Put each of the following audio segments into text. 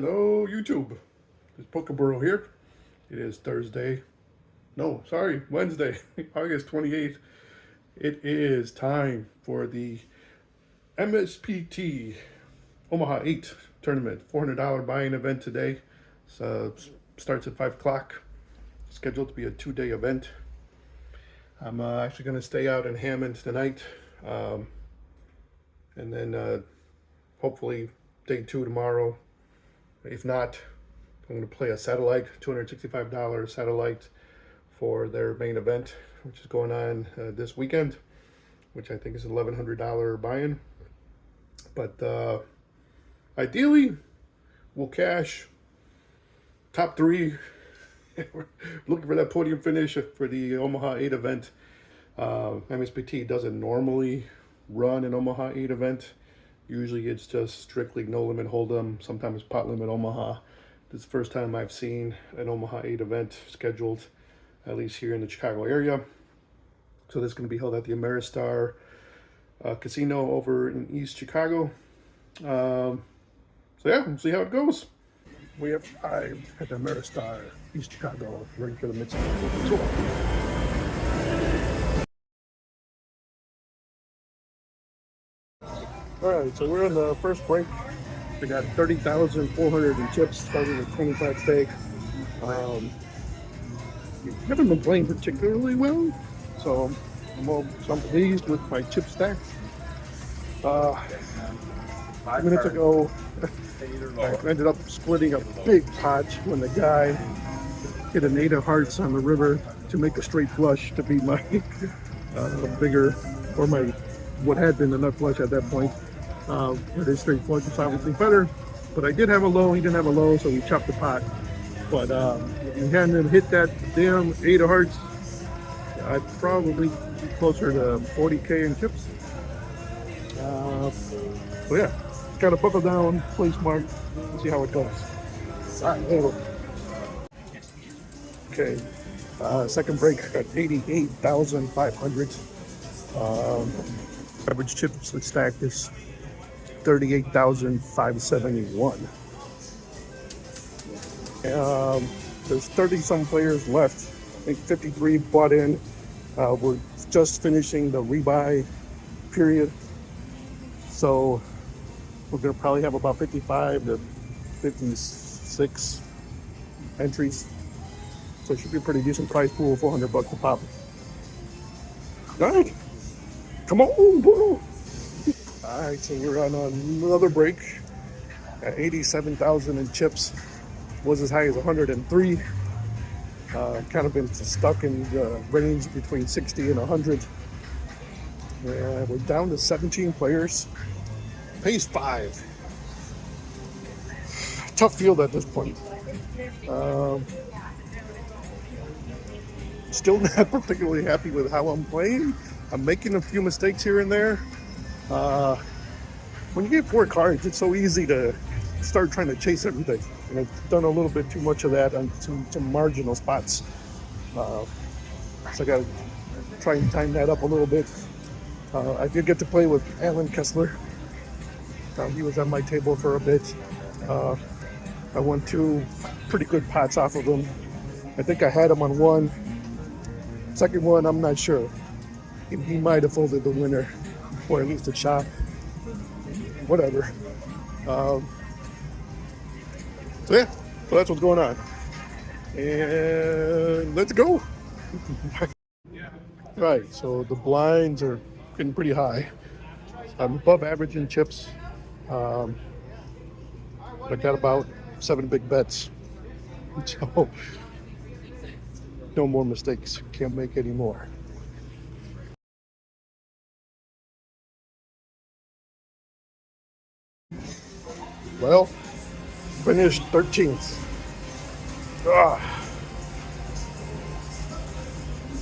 Hello, YouTube. It's Pokeboro here. It is Thursday. No, sorry, Wednesday, August 28th. It is time for the MSPT Omaha 8 tournament. $400 buy-in event today. So starts at 5 o'clock. Scheduled to be a 2-day event. I'm actually going to stay out in Hammond tonight. And then hopefully day 2 tomorrow. If not, I'm going to play a satellite, $265 satellite for their main event, which is going on this weekend, which I think is $1,100 buy-in. But ideally, we'll cash top 3. We're looking for that podium finish for the Omaha 8 event. MSPT doesn't normally run an Omaha 8 event. Usually it's just strictly no limit hold'em, sometimes pot limit Omaha. This is the first time I've seen an Omaha 8 event scheduled, at least here in the Chicago area. So this is going to be held at the Ameristar casino over in East Chicago. So yeah, we'll see how it goes. We have arrived at the Ameristar, East Chicago, ready for the mid-season tour. All right, so we're on the first break. We got 30,400 in chips, starting with 25 stake. We haven't been playing particularly well, so I'm pleased with my chip stack. 5 minutes ago, I ended up splitting a big pot when the guy hit an 8 of hearts on the river to make a straight flush to beat my bigger, or my what had been a nut flush at that point. With his straight flush was obviously better, but I did have a low, he didn't have a low, so we chopped the pot. But if he hadn't hit that damn 8 of hearts, I'd probably be closer to 40K in chips. So yeah, gotta buckle down, play smart, see how it goes. All right, anyway. Okay, second break at 88,500. Average chips stack is 38,571. There's 30-some players left. I think 53 bought in. We're just finishing the rebuy period. So we're going to probably have about 55 to 56 entries. So it should be a pretty decent price pool, $400 a pop. All right. Come on, bro. All right, so we're on another break at 87,000 in chips. Was as high as 103. Kind of been stuck in the range between 60 and 100. We're down to 17 players. Pays 5. Tough field at this point. Still not particularly happy with how I'm playing. I'm making a few mistakes here and there. When you get 4 cards, it's so easy to start trying to chase everything. And I've done a little bit too much of that on some marginal spots. So I got to try and time that up a little bit. I did get to play with Alan Kessler. He was on my table for a bit. I won 2 pretty good pots off of him. I think I had him on one. Second one, I'm not sure. He might have folded the winner, or at least a chop. Whatever. So yeah, so that's what's going on. And let's go. Right, so the blinds are getting pretty high. I'm above average in chips. I got about 7 big bets. So no more mistakes. Can't make any more. Well, finished 13th.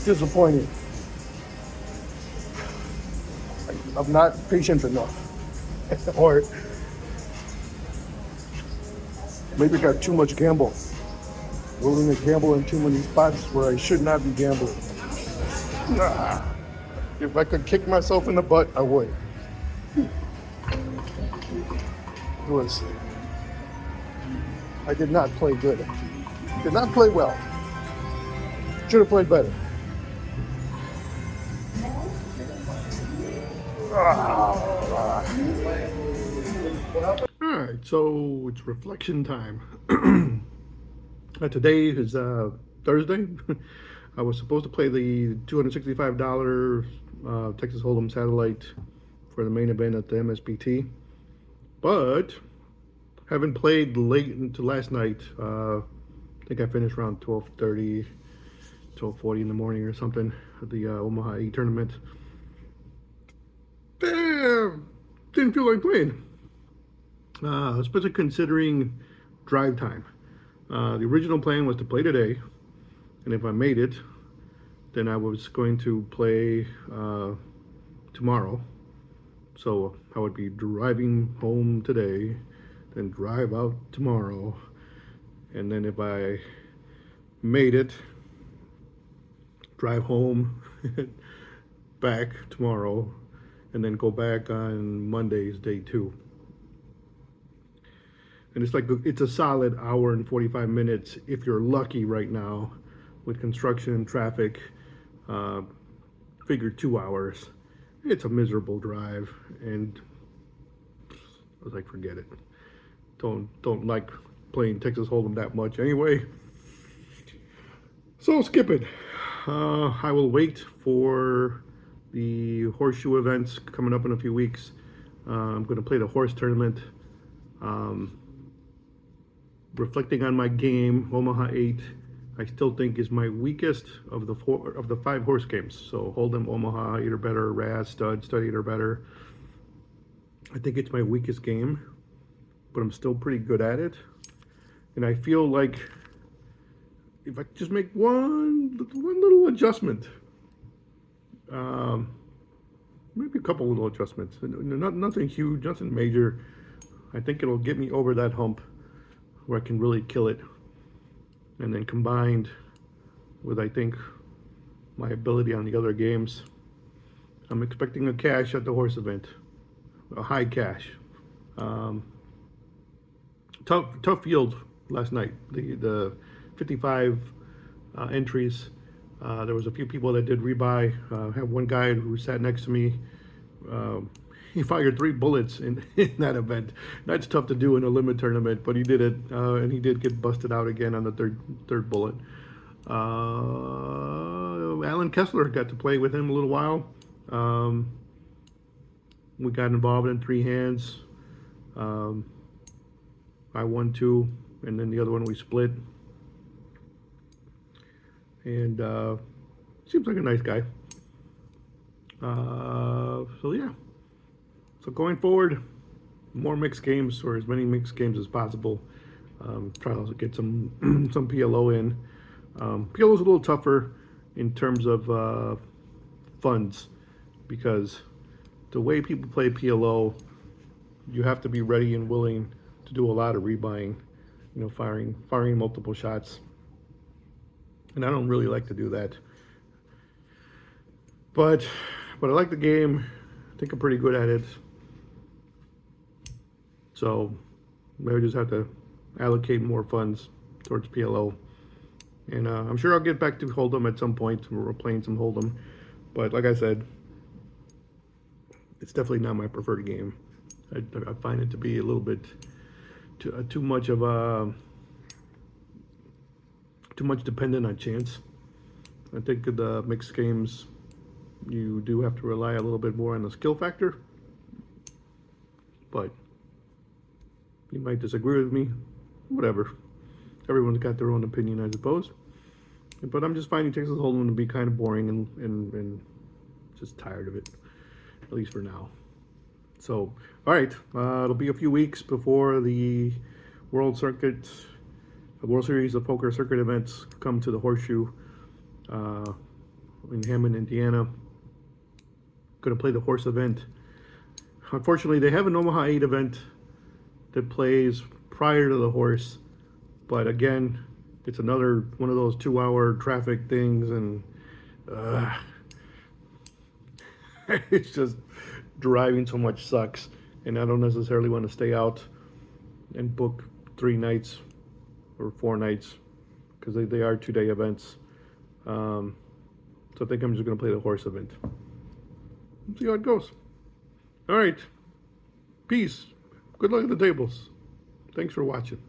Disappointing. I'm not patient enough. Or maybe I got too much gamble. Willing to gamble in too many spots where I should not be gambling. If I could kick myself in the butt, I would. It was I did not play good. Did not play well. Should have played better. All right, so it's reflection time. Today is Thursday. I was supposed to play the $265 Texas Hold'em satellite for the main event at the MSPT, but haven't played late into last night. I think I finished around 12:30, 12:40 in the morning or something at the Omaha E tournament. Didn't feel like playing, especially considering drive time. The original plan was to play today, and if I made it, then I was going to play tomorrow. So I would be driving home today, then drive out tomorrow, and then if I made it, drive home, back tomorrow, and then go back on Monday's day 2. And it's a solid hour and 45 minutes if you're lucky right now with construction and traffic. Figure 2 hours. It's a miserable drive, and I was like, forget it. Don't like playing Texas Hold'em that much anyway. So skip it. I will wait for the horseshoe events coming up in a few weeks. I'm going to play the horse tournament. Reflecting on my game, Omaha 8, I still think is my weakest of the 5 horse games. So Hold'em, Omaha 8 or better, Raz, Stud 8 or better. I think it's my weakest game, but I'm still pretty good at it. And I feel like if I just make one little adjustment, maybe a couple little adjustments, nothing huge, nothing major, I think it'll get me over that hump where I can really kill it. And then combined with, I think, my ability on the other games, I'm expecting a cash at the horse event, a high cash. Tough field last night. The 55 entries. There was a few people that did rebuy. I had one guy who sat next to me. He fired 3 bullets in that event. That's tough to do in a limit tournament, but he did it, and he did get busted out again on the third bullet. Alan Kessler got to play with him a little while. We got involved in 3 hands. I won 2, and then the other one we split. And seems like a nice guy. So yeah. So going forward, more mixed games, or as many mixed games as possible. Try to get some some PLO in. PLO is a little tougher in terms of funds, because the way people play PLO, you have to be ready and willing to do a lot of rebuying, firing multiple shots. And I don't really like to do that. But I like the game. I think I'm pretty good at it. So maybe I just have to allocate more funds towards PLO. And I'm sure I'll get back to Hold'em at some point. We're playing some Hold'em. But like I said, it's definitely not my preferred game. I find it to be a little bit too much dependent on chance. I think the mixed games, you do have to rely a little bit more on the skill factor. But you might disagree with me. Whatever. Everyone's got their own opinion, I suppose. But I'm just finding Texas Hold'em to be kind of boring and just tired of it, at least for now. So, all right, it'll be a few weeks before the World Series of Poker circuit events come to the Horseshoe in Hammond, Indiana. Going to play the horse event. Unfortunately, they have an Omaha 8 event that plays prior to the horse, but again, it's another one of those 2-hour traffic things, and it's just driving so much sucks, and I don't necessarily want to stay out and book 3 nights or 4 nights, because they are 2-day events. So I think I'm just going to play the horse event. See how it goes. All right. Peace. Good luck at the tables. Thanks for watching.